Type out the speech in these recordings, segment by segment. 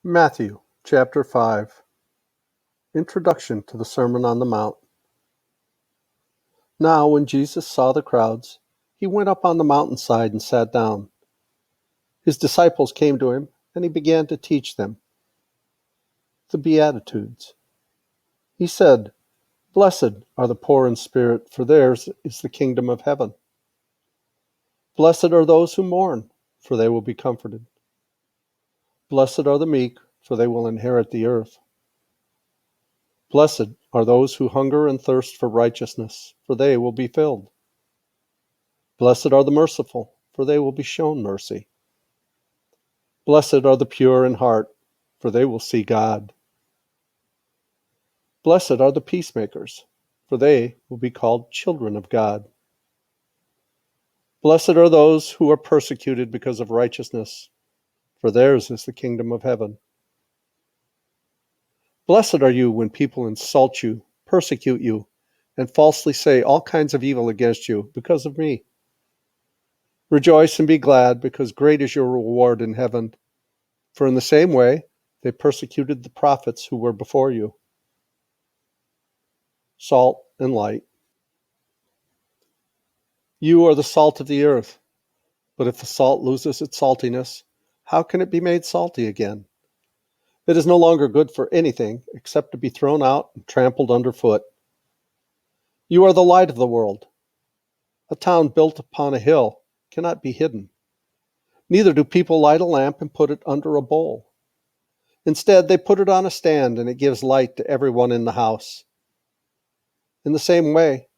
Matthew chapter 5. Introduction to the Sermon on the Mount. Now when Jesus saw the crowds, he went up on the mountainside and sat down. His disciples came to him, and he began to teach them the Beatitudes. He said, "Blessed are the poor in spirit, for theirs is the kingdom of heaven. Blessed are those who mourn, for they will be comforted. Blessed are the meek, for they will inherit the earth. Blessed are those who hunger and thirst for righteousness, for they will be filled. Blessed are the merciful, for they will be shown mercy. Blessed are the pure in heart, for they will see God. Blessed are the peacemakers, for they will be called children of God. Blessed are those who are persecuted because of righteousness, for theirs is the kingdom of heaven. Blessed are you when people insult you, persecute you, and falsely say all kinds of evil against you because of me. Rejoice and be glad, because great is your reward in heaven. For in the same way they persecuted the prophets who were before you. Salt and light. You are the salt of the earth, but if the salt loses its saltiness, how can it be made salty again? It is no longer good for anything except to be thrown out and trampled underfoot. You are the light of the world. A town built upon a hill cannot be hidden. Neither do people light a lamp and put it under a bowl. Instead, they put it on a stand, and it gives light to everyone in the house. In the same way,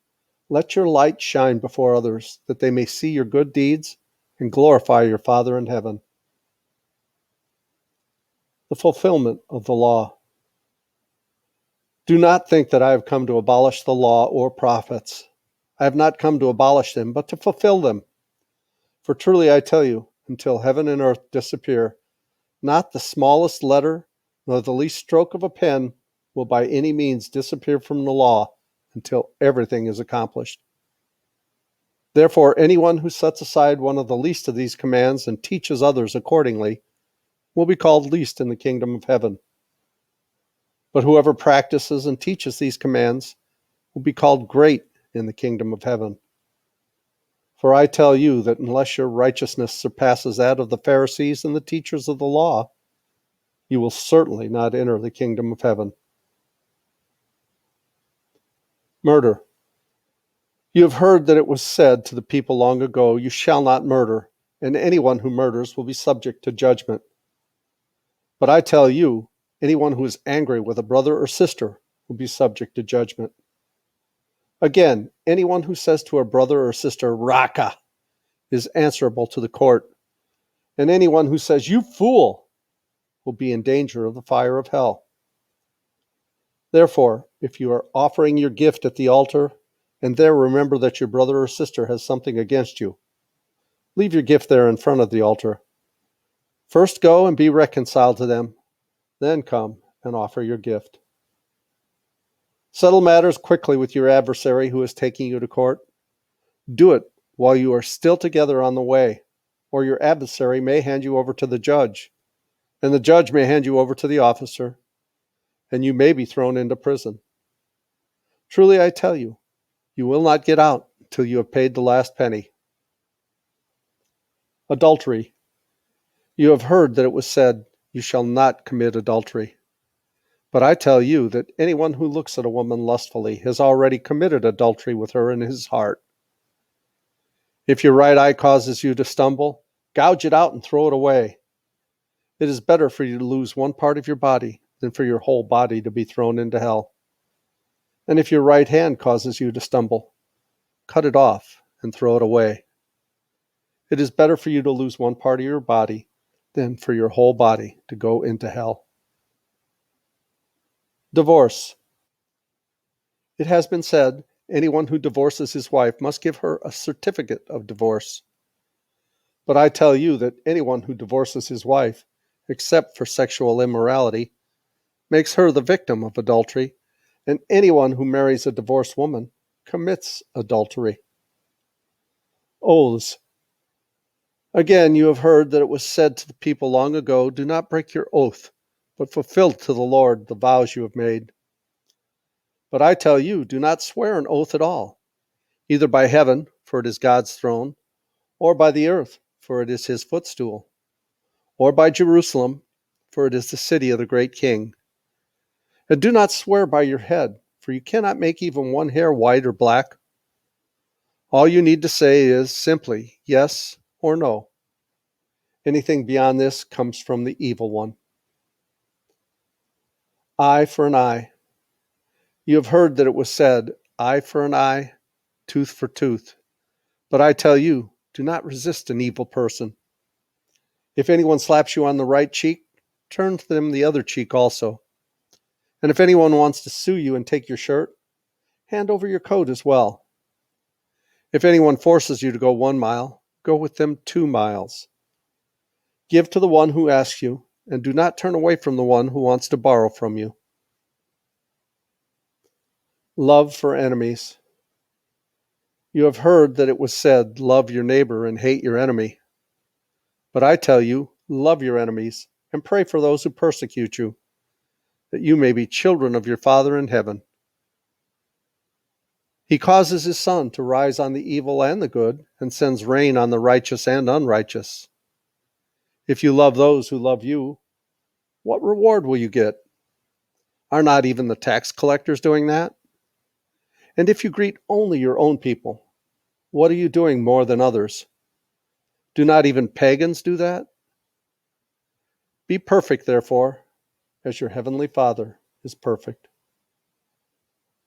let your light shine before others, that they may see your good deeds and glorify your Father in heaven. The fulfillment of the law. Do not think that I have come to abolish the law or prophets. I have not come to abolish them, but to fulfill them. For truly I tell you, until heaven and earth disappear, not the smallest letter nor the least stroke of a pen will by any means disappear from the law until everything is accomplished. Therefore, anyone who sets aside one of the least of these commands and teaches others accordingly will be called least in the kingdom of heaven. But whoever practices and teaches these commands will be called great in the kingdom of heaven. For I tell you that unless your righteousness surpasses that of the Pharisees and the teachers of the law, you will certainly not enter the kingdom of heaven. Murder. You have heard that it was said to the people long ago, "You shall not murder, and anyone who murders will be subject to judgment." But I tell you, anyone who is angry with a brother or sister will be subject to judgment. Again, anyone who says to a brother or sister, "Raka," is answerable to the court, and anyone who says, "You fool," will be in danger of the fire of hell. Therefore, if you are offering your gift at the altar, and there remember that your brother or sister has something against you, leave your gift there in front of the altar. First go and be reconciled to them, then come and offer your gift. Settle matters quickly with your adversary who is taking you to court. Do it while you are still together on the way, or your adversary may hand you over to the judge, and the judge may hand you over to the officer, and you may be thrown into prison. Truly I tell you, you will not get out until you have paid the last penny. Adultery. You have heard that it was said, "You shall not commit adultery." But I tell you that anyone who looks at a woman lustfully has already committed adultery with her in his heart. If your right eye causes you to stumble, gouge it out and throw it away. It is better for you to lose one part of your body than for your whole body to be thrown into hell. And if your right hand causes you to stumble, cut it off and throw it away. It is better for you to lose one part of your body than for your whole body to go into hell. Divorce. It has been said, anyone who divorces his wife must give her a certificate of divorce. But I tell you that anyone who divorces his wife, except for sexual immorality, makes her the victim of adultery, and anyone who marries a divorced woman commits adultery. Oaths. Again, you have heard that it was said to the people long ago, "Do not break your oath, but fulfill to the Lord the vows you have made. But I tell you, do not swear an oath at all, either by heaven, for it is God's throne, or by the earth, for it is his footstool, or by Jerusalem, for it is the city of the great King. And do not swear by your head, for you cannot make even one hair white or black. All you need to say is simply yes or no. Anything beyond this comes from the evil one. Eye for an eye. You have heard that it was said, eye for an eye, tooth for tooth. But I tell you, do not resist an evil person. If anyone slaps you on the right cheek, turn to them the other cheek also. And if anyone wants to sue you and take your shirt, hand over your coat as well. If anyone forces you to go 1 mile, go with them 2 miles. Give to the one who asks you, and do not turn away from the one who wants to borrow from you. Love for enemies. You have heard that it was said, love your neighbor and hate your enemy. But I tell you, love your enemies and pray for those who persecute you, that you may be children of your Father in heaven. He causes his sun to rise on the evil and the good, and sends rain on the righteous and unrighteous. If you love those who love you, what reward will you get? Are not even the tax collectors doing that? And if you greet only your own people, what are you doing more than others? Do not even pagans do that? Be perfect, therefore, as your heavenly Father is perfect.